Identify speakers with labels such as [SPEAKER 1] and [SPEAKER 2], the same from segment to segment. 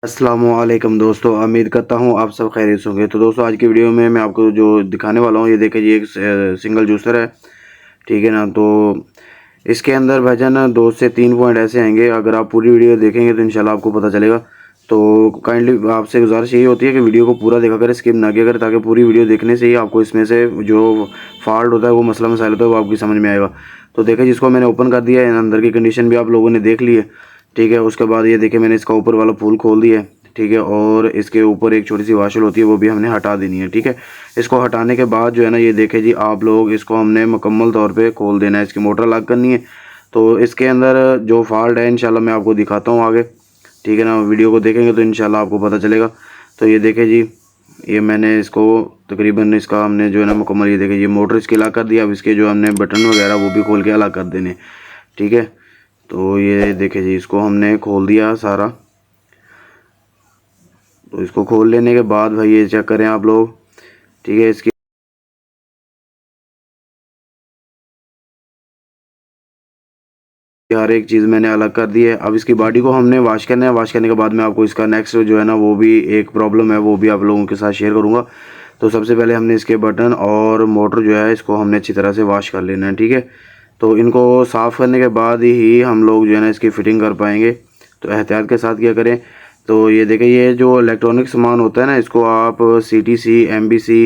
[SPEAKER 1] अस्सलामुअलैकुम दोस्तों, उम्मीद करता हूँ आप सब खैरियत से होंगे। तो दोस्तों आज की वीडियो में मैं आपको जो दिखाने वाला हूँ, ये देखिए जी एक सिंगल जूसर है, ठीक है ना। तो इसके अंदर भाईजान 2 से 3 पॉइंट ऐसे आएंगे, अगर आप पूरी वीडियो देखेंगे तो इंशाल्लाह आपको पता चलेगा। तो काइंडली आपसे गुजारिश यही होती है कि वीडियो को पूरा देखा करें, स्किप ना किया करें, ताकि पूरी वीडियो देखने से ही आपको इसमें से जो फॉल्ट होता है, वो मसला मसाइल होता है, वो आपकी समझ में आएगा। तो देखिए जिसको मैंने ओपन कर दिया है, अंदर की कंडीशन भी आप लोगों ने देख ली है, ठीक है। उसके बाद ये देखिए मैंने इसका ऊपर वाला फूल खोल दिया है, ठीक है। और इसके ऊपर एक छोटी सी वाशल होती है, वो भी हमने हटा देनी है, ठीक है। इसको हटाने के बाद जो है ना, ये देखे जी आप लोग, इसको हमने मुकम्मल तौर पे खोल देना है, इसकी मोटर अलग करनी है। तो इसके अंदर जो फॉल्ट है इंशाल्लाह मैं आपको दिखाता हूँ आगे, ठीक है ना। वीडियो को देखेंगे तो इंशाल्लाह आपको पता चलेगा। तो ये देखे जी, ये मैंने इसको तकरीबन इसका हमने जो है ना मुकम्मल, ये देखे ये मोटर इसकी अलग कर दिया। अब इसके जो हमने बटन वगैरह वो भी खोल के अलग कर देने, ठीक है। तो ये देखे जी, इसको हमने खोल दिया सारा। तो इसको खोल लेने के बाद भाई ये चेक करें आप लोग, ठीक है। इसकी हर एक चीज़ मैंने अलग कर दी है। अब इसकी बॉडी को हमने वॉश करना है। वॉश करने के बाद मैं आपको इसका नेक्स्ट जो है ना, वो भी एक प्रॉब्लम है, वो भी आप लोगों के साथ शेयर करूँगा। तो सबसे पहले हमने इसके बटन और मोटर जो है, इसको हमने अच्छी तरह से वॉश कर लेना है, ठीक है। तो इनको साफ़ करने के बाद ही हम लोग जो है ना इसकी फ़िटिंग कर पाएंगे। तो एहतियात के साथ क्या करें। तो ये देखें, ये जो इलेक्ट्रॉनिक सामान होता है ना, इसको आप CTC MBC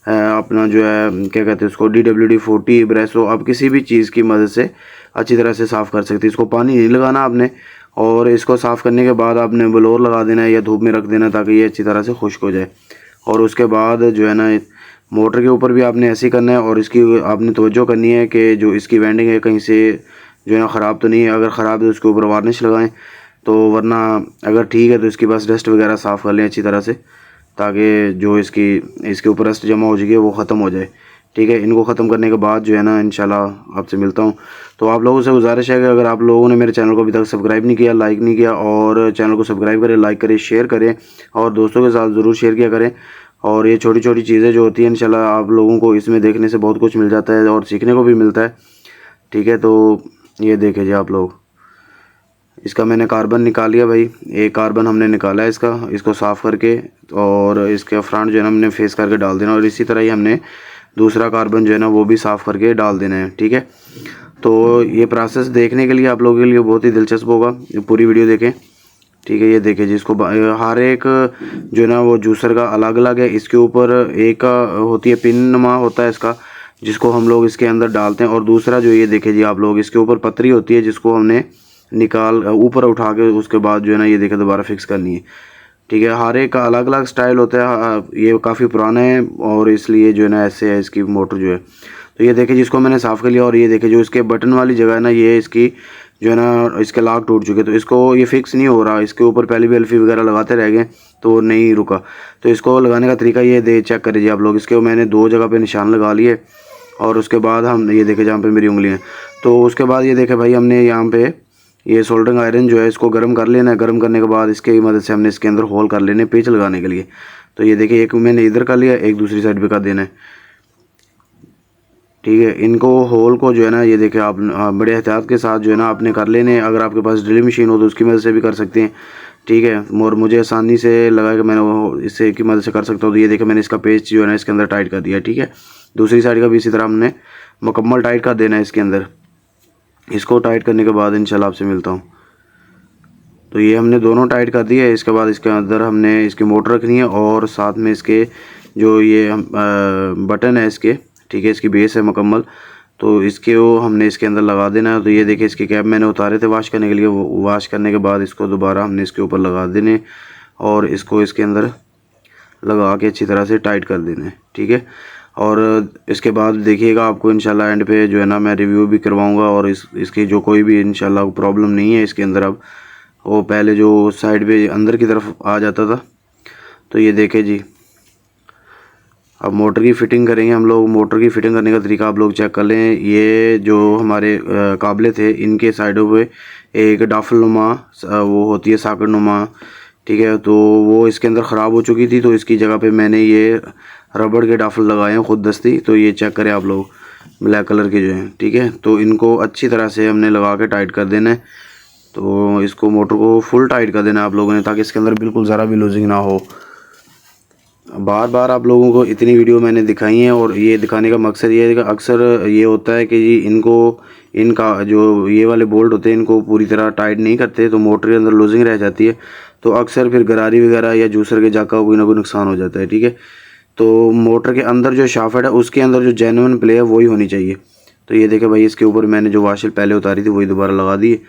[SPEAKER 1] अपना जो है क्या कहते हैं उसको, DWD-40 ब्रेसो, आप किसी भी चीज़ की मदद से अच्छी तरह से साफ़ कर सकते हैं। इसको पानी नहीं लगाना आपने, और इसको साफ़ करने के बाद आपने ब्लोअर लगा देना है या धूप में रख देना, ताकि ये अच्छी तरह से खुश्क हो जाए। और उसके बाद जो है ना, मोटर के ऊपर भी आपने ऐसे ही करना है, और इसकी आपने तवज्जो करनी है कि जो इसकी वेंडिंग है कहीं से जो है ना ख़राब तो नहीं है। अगर ख़राब है तो उसके ऊपर वार्निश लगाएं, तो वरना अगर ठीक है तो इसकी बस डस्ट वगैरह साफ़ कर लें अच्छी तरह से, ताकि जो इसके ऊपर डस्ट जमा हो जाएगी वो ख़त्म हो जाए, ठीक है। इनको ख़त्म करने के बाद जो है ना इंशाल्लाह आपसे मिलता हूँ। तो आप लोगों से गुजारिश है कि अगर आप लोगों ने मेरे चैनल को अभी तक सब्सक्राइब नहीं किया, लाइक नहीं किया, और चैनल को सब्सक्राइब करें, लाइक करें, शेयर करें, और दोस्तों के साथ ज़रूर शेयर किया करें। और ये छोटी छोटी चीज़ें जो होती हैं इंशाल्लाह आप लोगों को इसमें देखने से बहुत कुछ मिल जाता है और सीखने को भी मिलता है, ठीक है। तो ये देखें जी आप लोग, इसका मैंने कार्बन निकाल लिया भाई, एक कार्बन हमने निकाला है इसको साफ़ करके, और इसके फ्रंट जो है ना हमने फेस करके डाल देना, और इसी तरह ही हमने दूसरा कार्बन जो है ना वो भी साफ़ करके डाल देना है, ठीक है। तो ये प्रोसेस देखने के लिए आप लोगों के लिए बहुत ही दिलचस्प होगा, पूरी वीडियो देखें, ठीक है। ये देखें जिसको हर एक जो है ना वो जूसर का अलग अलग है। इसके ऊपर एक का होती है पिन नुमा होता है इसका, जिसको हम लोग इसके अंदर डालते हैं, और दूसरा जो ये देखें जी आप लोग, इसके ऊपर पतरी होती है जिसको हमने निकाल ऊपर उठा के उसके बाद जो है ना ये देखें दोबारा फिक्स करनी है, ठीक है। हर एक का अलग अलग स्टाइल होता है। ये काफ़ी पुराना है और इसलिए जो है ना ऐसे है इसकी मोटर जो है। तो ये देखें जिसको मैंने साफ़ कर लिया, और ये देखें जो इसके बटन वाली जगह है ना, ये इसकी जो है ना इसके लॉक टूट चुके, तो इसको ये फिक्स नहीं हो रहा। इसके ऊपर पहले भी एल्फी वगैरह लगाते रह गए तो वो नहीं रुका। तो इसको लगाने का तरीका ये चेक करिए आप लोग, इसके मैंने 2 जगह पे निशान लगा लिए, और उसके बाद हम ये देखें जहाँ पे मेरी उंगली है, तो उसके बाद ये देखें भाई हमने यहाँ पे ये सोल्डरिंग आयरन जो है इसको गर्म कर लेना है। गर्म करने के बाद इसके मदद से हमने इसके अंदर होल कर लेने पेच लगाने के लिए। तो ये देखिए एक मैंने इधर कर लिया, एक दूसरी साइड पे कर देना है, ठीक है। इनको होल को जो है ना ये देखें आप बड़े एहतियात के साथ जो है ना आपने कर लेने। अगर आपके पास ड्रिल मशीन हो तो उसकी मदद से भी कर सकते हैं, ठीक है। और मुझे आसानी से लगा कि मैंने वो इससे की मदद से कर सकता हूँ। तो ये देखें मैंने इसका पेच जो है ना इसके अंदर टाइट कर दिया, ठीक है। दूसरी साइड का भी इसी तरह हमने मुकम्मल टाइट कर देना है इसके अंदर। इसको टाइट करने के बाद इंशाल्लाह आपसे मिलता हूँ। तो ये हमने दोनों टाइट कर दिए। इसके बाद इसके अंदर हमने इसकी मोटर रखनी है, और साथ में इसके जो ये बटन है इसके, ठीक है, इसकी बेस है मुकम्मल, तो इसके वो हमने इसके अंदर लगा देना है। तो ये देखिए इसके कैप मैंने उतारे थे वॉश करने के लिए, वो वॉश करने के बाद इसको दोबारा हमने इसके ऊपर लगा देने, और इसको इसके अंदर लगा के अच्छी तरह से टाइट कर देना है, ठीक है। और इसके बाद देखिएगा आपको इंशाल्लाह एंड पे जो है ना मैं रिव्यू भी करवाऊँगा, और इसकी जो कोई भी इंशाल्लाह प्रॉब्लम नहीं है इसके अंदर। अब वो पहले जो साइड पे अंदर की तरफ आ जाता था। तो ये देखें जी, अब मोटर की फ़िटिंग करेंगे हम लोग। मोटर की फ़िटिंग करने का तरीका आप लोग चेक कर लें। ये जो हमारे काबले थे, इनके साइडों पे एक डाफल नुमा वो होती है साकड़ नुमा, ठीक है। तो वो इसके अंदर ख़राब हो चुकी थी, तो इसकी जगह पे मैंने ये रबड़ के डाफल लगाए हैं खुद दस्ती। तो ये चेक करें आप लोग, ब्लैक कलर के जो हैं, ठीक है। तो इनको अच्छी तरह से हमने लगा के टाइट कर देना है, तो इसको मोटर को फुल टाइट कर देना आप लोगों ने, ताकि इसके अंदर बिल्कुल ज़रा भी लूजिंग ना हो। बार बार आप लोगों को इतनी वीडियो मैंने दिखाई हैं, और ये दिखाने का मकसद ये है कि अक्सर ये होता है कि जी इनका जो ये वाले बोल्ट होते हैं इनको पूरी तरह टाइट नहीं करते, तो मोटर के अंदर लूजिंग रह जाती है, तो अक्सर फिर गरारी वगैरह या जूसर के जाका कोई ना कोई नुकसान हो जाता है। ठीक है, तो मोटर के अंदर जो शाफ्ट है उसके अंदर जो जेन्युइन प्ले है वही होनी चाहिए। तो ये देखे भाई, इसके ऊपर मैंने जो वाशल पहले उतारी थी वही दोबारा लगा दी,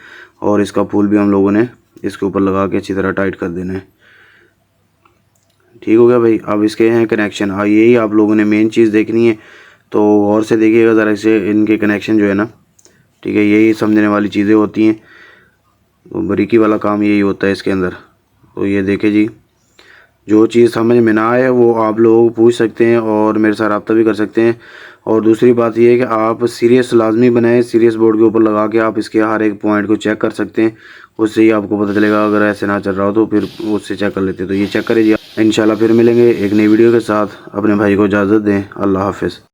[SPEAKER 1] और इसका पुल भी हम लोगों ने इसके ऊपर लगा के अच्छी तरह टाइट कर देना है। ठीक हो गया भाई। अब इसके हैं कनेक्शन, हाँ यही आप लोगों ने मेन चीज़ देखनी है, तो गौर से देखिएगा ज़रा से इनके कनेक्शन जो है ना। ठीक है, यही समझने वाली चीज़ें होती हैं, तो बारीकी वाला काम यही होता है इसके अंदर। तो ये देखे जी, जो चीज़ समझ में ना आए वो आप लोग पूछ सकते हैं और मेरे साथ रब्ता भी कर सकते हैं। और दूसरी बात ये है कि आप सीरियस लाजमी बनाएं, सीरियस बोर्ड के ऊपर लगा के आप इसके हर एक पॉइंट को चेक कर सकते हैं, उससे ही आपको पता चलेगा। अगर ऐसे ना चल रहा हो तो फिर उससे चेक कर लेते हैं। तो ये चेक करें जी। इंशाल्लाह फिर मिलेंगे एक नई वीडियो के साथ। अपने भाई को इजाज़त दें। अल्लाह हाफिज़।